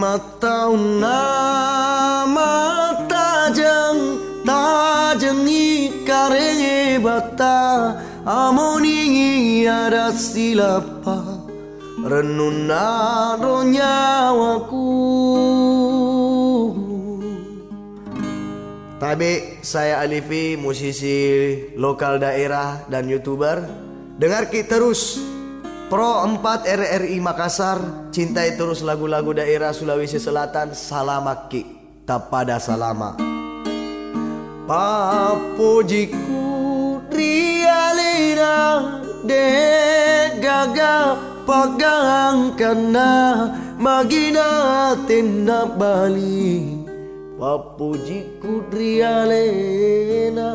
Matauna tajeng ikare bata amoni ada silapa renuna ro nyawaku. Tabe saya Alifi, musisi lokal daerah dan YouTuber. Dengar terus Pro 4 RRI Makassar, cintai terus lagu-lagu daerah Sulawesi Selatan. Salamaki tapada salama. Papujiku rialina de gaga pagang kana magina tenda Bali. Papujiku rialina.